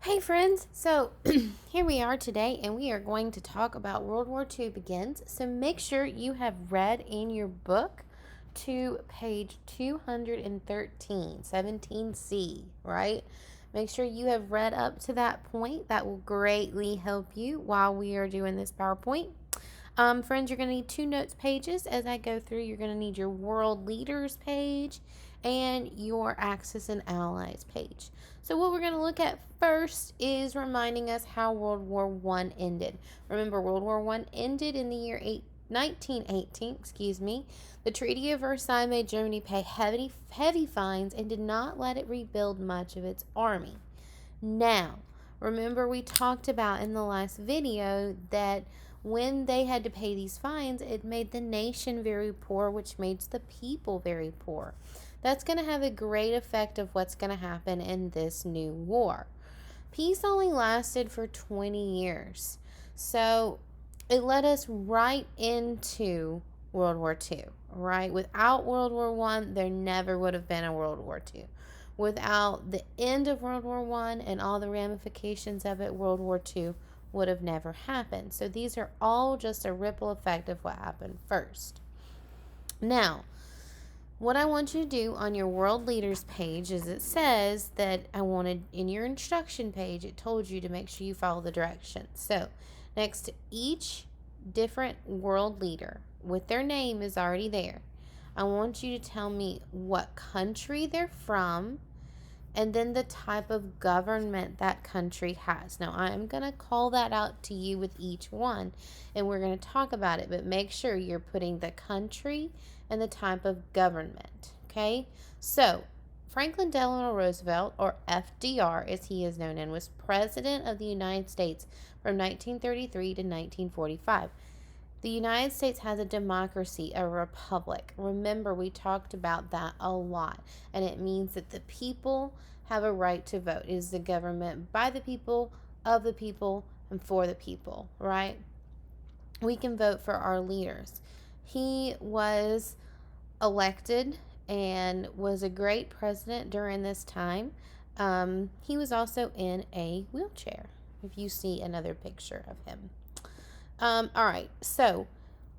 Hey friends, so here we are today, and we are going to talk about World War II begins. So make sure you have read in your book to page 213, 17C, right? Make sure you have read up to that point. That will greatly help you while we are doing this PowerPoint. Friends, you're going to need two notes pages as I go through. You're going to need your world leaders page and your Axis and Allies page. So what we're going to look at first is reminding us how World War One ended. Remember, World War One ended in the year 1918. The Treaty of Versailles made Germany pay heavy fines and did not let it rebuild much of its army. Now, remember we talked about in the last video that when they had to pay these fines, it made the nation very poor, which makes the people very poor. That's going to have a great effect of what's going to happen in this new war. Peace only lasted for 20 years. So it led us right into World War II, right? Without World War I, there never would have been a World War II. Without the end of World War I and all the ramifications of it, World War II would have never happened. So these are all just a ripple effect of what happened first. Now, what I want you to do on your world leaders page is it says that I wanted in your instruction page, it told you to make sure you follow the directions. So next to each different world leader with their name is already there. I want you to tell me what country they're from and then the type of government that country has. Now, I'm going to call that out to you with each one, and we're going to talk about it, but make sure you're putting the country and the type of government, okay? So, Franklin Delano Roosevelt, or FDR as he is known, and was President of the United States from 1933 to 1945. The United States has a democracy, a republic. Remember, we talked about that a lot. And it means that the people have a right to vote. It is the government by the people, of the people, and for the people, right? We can vote for our leaders. He was elected and was a great president during this time. He was also in a wheelchair, if you see another picture of him. All right, so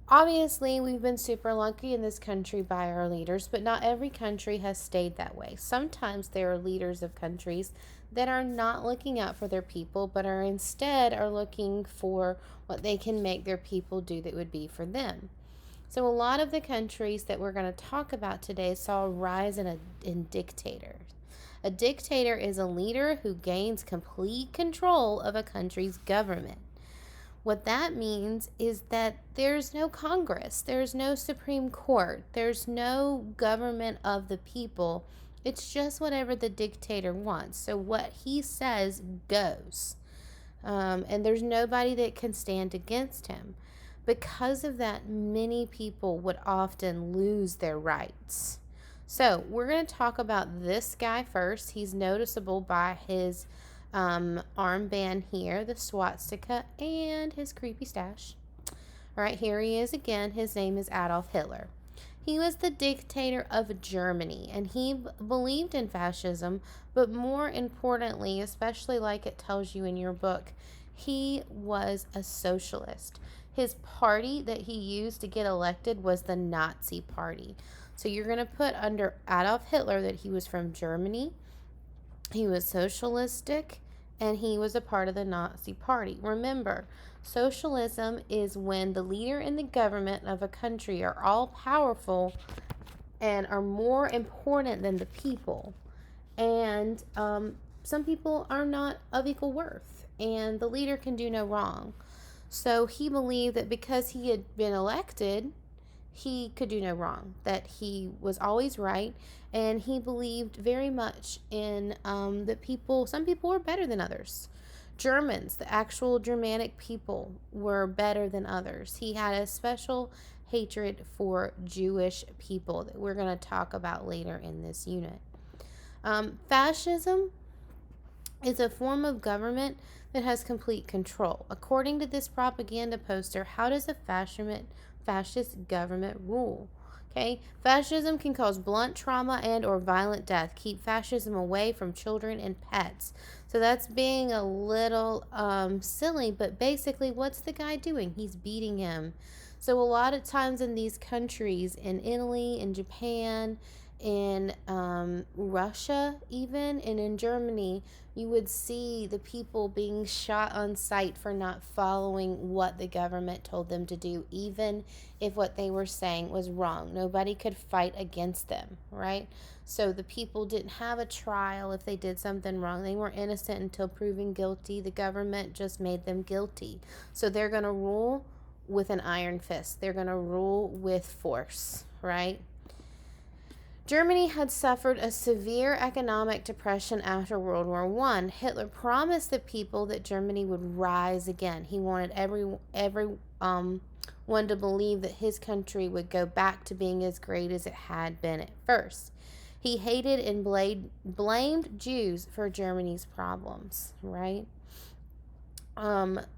obviously we've been super lucky in this country by our leaders, but not every country has stayed that way. Sometimes there are leaders of countries that are not looking out for their people, but are instead looking for what they can make their people do that would be for them. So a lot of the countries that we're going to talk about today saw a rise in dictators. A dictator is a leader who gains complete control of a country's government. What that means is that there's no Congress, there's no Supreme Court, there's no government of the people. It's just whatever the dictator wants. So what he says goes. And there's nobody that can stand against him. Because of that, many people would often lose their rights. So we're going to talk about this guy first. He's noticeable by his armband here, the swastika, and his creepy stash. All right, here he is again. His name is Adolf Hitler. He was the dictator of Germany, and he believed in fascism, but more importantly, especially like it tells you in your book, he was a socialist. His party that he used to get elected was the Nazi Party. So you're going to put under Adolf Hitler that he was from Germany, he was socialistic, and he was a part of the Nazi Party. Remember, socialism is when the leader and the government of a country are all powerful and are more important than the people. And some people are not of equal worth, and the leader can do no wrong. So he believed that because he had been elected, he could do no wrong, that he was always right, and he believed very much in that some people were better than others. Germans, the actual Germanic people, were better than others. He had a special hatred for Jewish people that we're going to talk about later in this unit. Fascism is a form of government that has complete control. According to this propaganda poster, how does a fascist government rule? Okay, fascism can cause blunt trauma and or violent death. Keep fascism away from children and pets. So that's being a little silly, but basically what's the guy doing? He's beating him. So a lot of times in these countries, in Italy, in Japan, in Russia even, and in Germany, you would see the people being shot on sight for not following what the government told them to do, even if what they were saying was wrong. Nobody could fight against them, right? So the people didn't have a trial if they did something wrong. They were innocent until proven guilty. The government just made them guilty. So they're going to rule with an iron fist. They're going to rule with force, right? Germany had suffered a severe economic depression after World War I. Hitler promised the people that Germany would rise again. He wanted everyone to believe that his country would go back to being as great as it had been at first. He hated and blamed Jews for Germany's problems, right?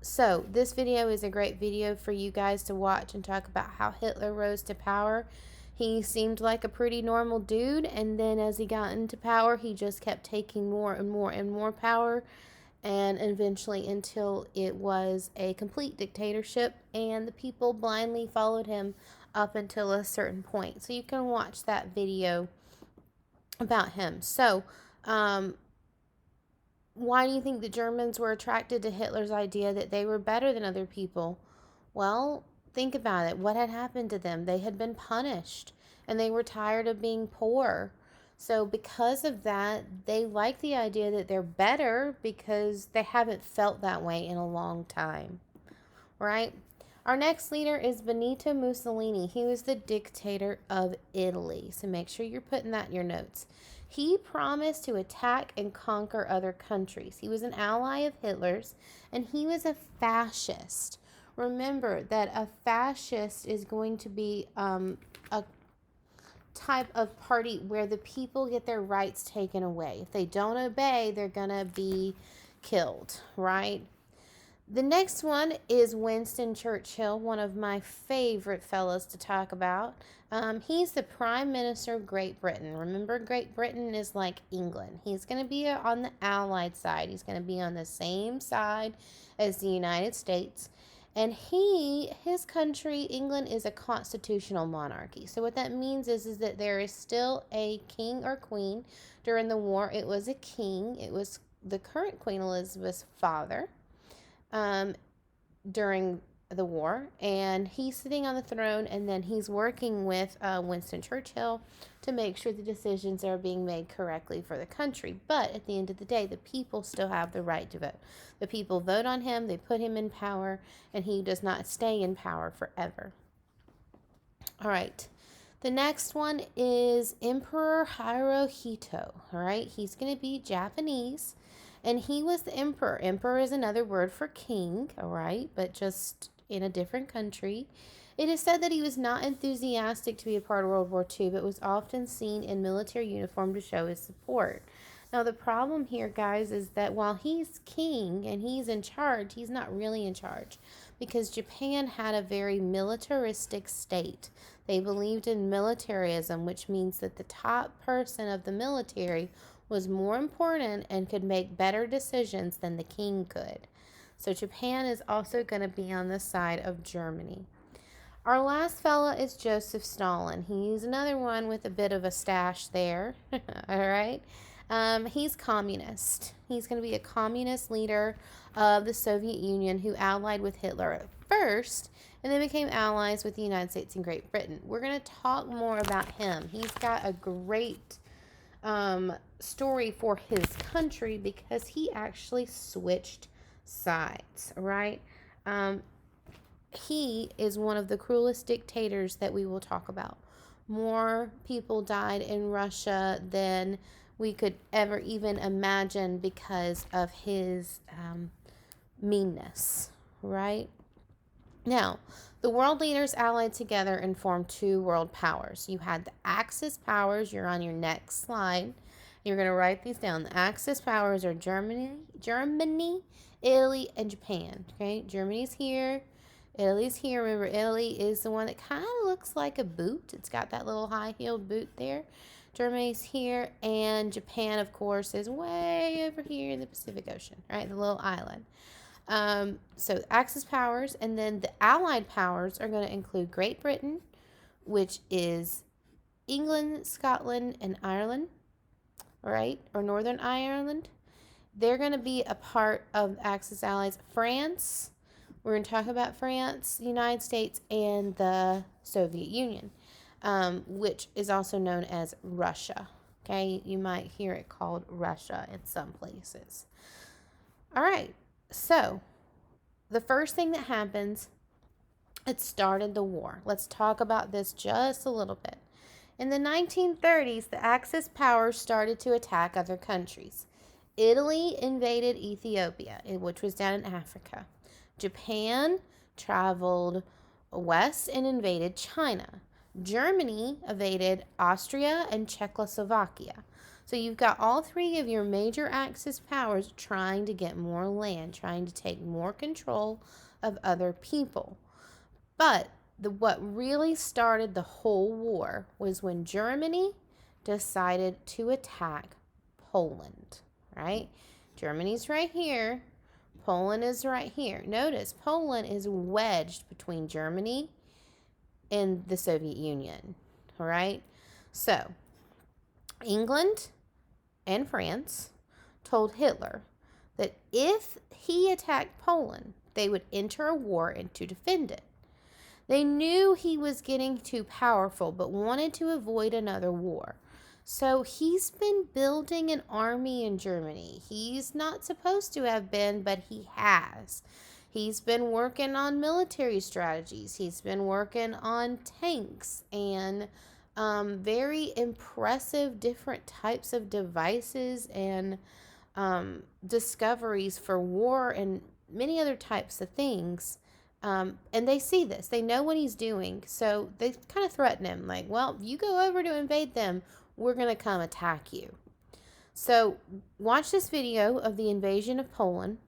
So this video is a great video for you guys to watch and talk about how Hitler rose to power. He seemed like a pretty normal dude, and then as he got into power, he just kept taking more and more and more power, and eventually until it was a complete dictatorship, and the people blindly followed him up until a certain point. So you can watch that video about him. So, why do you think the Germans were attracted to Hitler's idea that they were better than other people? Well, think about it. What had happened to them? They had been punished and they were tired of being poor. So because of that, they like the idea that they're better because they haven't felt that way in a long time, right? Our next leader is Benito Mussolini. He was the dictator of Italy. So make sure you're putting that in your notes. He promised to attack and conquer other countries. He was an ally of Hitler's, and he was a fascist. Remember that a fascist is going to be a type of party where the people get their rights taken away. If they don't obey, they're going to be killed, right? The next one is Winston Churchill, one of my favorite fellows to talk about. He's the Prime Minister of Great Britain. Remember, Great Britain is like England. He's going to be on the Allied side. He's going to be on the same side as the United States. And his country, England, is a constitutional monarchy. So what that means is that there is still a king or queen. During the war, it was a king. It was the current Queen Elizabeth's father. During the war, and he's sitting on the throne, and then he's working with Winston Churchill to make sure the decisions are being made correctly for the country. But at the end of the day, the people still have the right to vote. The people vote on him, they put him in power, and he does not stay in power forever. All right. The next one is Emperor Hirohito. All right. He's going to be Japanese. And he was the emperor. Emperor is another word for king, all right, but just in a different country. It is said that he was not enthusiastic to be a part of World War II, but was often seen in military uniform to show his support. Now, the problem here, guys, is that while he's king and he's in charge, he's not really in charge because Japan had a very militaristic state. They believed in militarism, which means that the top person of the military was more important and could make better decisions than the king could. So Japan is also going to be on the side of Germany. Our last fella is Joseph Stalin. He's another one with a bit of a stash there. All right. He's communist. He's going to be a communist leader of the Soviet Union who allied with Hitler at first and then became allies with the United States and Great Britain. We're going to talk more about him. He's got a great story for his country because he actually switched sides, right? He is one of the cruelest dictators that we will talk about. More people died in Russia than we could ever even imagine because of his meanness, right? Now, the world leaders allied together and formed two world powers. You had the Axis powers. You're on your next slide. You're going to write these down. The Axis powers are Germany, Italy, and Japan. Okay, Germany's here. Italy's here. Remember, Italy is the one that kind of looks like a boot. It's got that little high-heeled boot there. Germany's here, and Japan, of course, is way over here in the Pacific Ocean, right? The little island. So Axis powers, and then the Allied powers are going to include Great Britain, which is England, Scotland, and Ireland, right? Or Northern Ireland. They're going to be a part of Axis allies. France, we're going to talk about France, the United States, and the Soviet Union, which is also known as Russia. Okay, you might hear it called Russia in some places. All right, so the first thing that happens, it started the war. Let's talk about this just a little bit. In the 1930s, the Axis powers started to attack other countries. Italy invaded Ethiopia, which was down in Africa. Japan traveled west and invaded China. Germany invaded Austria and Czechoslovakia. So you've got all three of your major Axis powers trying to get more land, trying to take more control of other people. But what really started the whole war was when Germany decided to attack Poland, right? Germany's right here. Poland is right here. Notice Poland is wedged between Germany and the Soviet Union, all right? So England and France told Hitler that if he attacked Poland, they would enter a war and to defend it. They knew he was getting too powerful, but wanted to avoid another war. So he's been building an army in Germany. He's not supposed to have been, but he has. He's been working on military strategies. He's been working on tanks and very impressive different types of devices and discoveries for war and many other types of things. And they see this. They know what he's doing. So they kind of threaten him like, well, if you go over to invade them, we're going to come attack you. So watch this video of the invasion of Poland,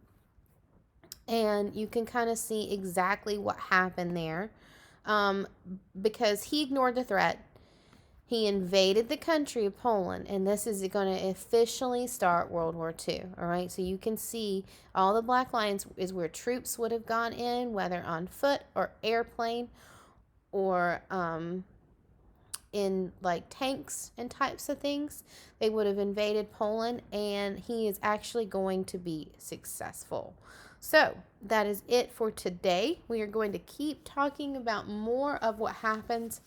and you can kind of see exactly what happened there. Because he ignored the threat. He invaded the country of Poland, and this is going to officially start World War II. All right, so you can see all the black lines is where troops would have gone in, whether on foot or airplane or in like tanks and types of things. They would have invaded Poland, and he is actually going to be successful. So that is it for today. We are going to keep talking about more of what happens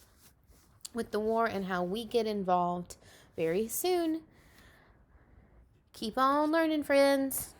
with the war and how we get involved very soon. Keep on learning, friends.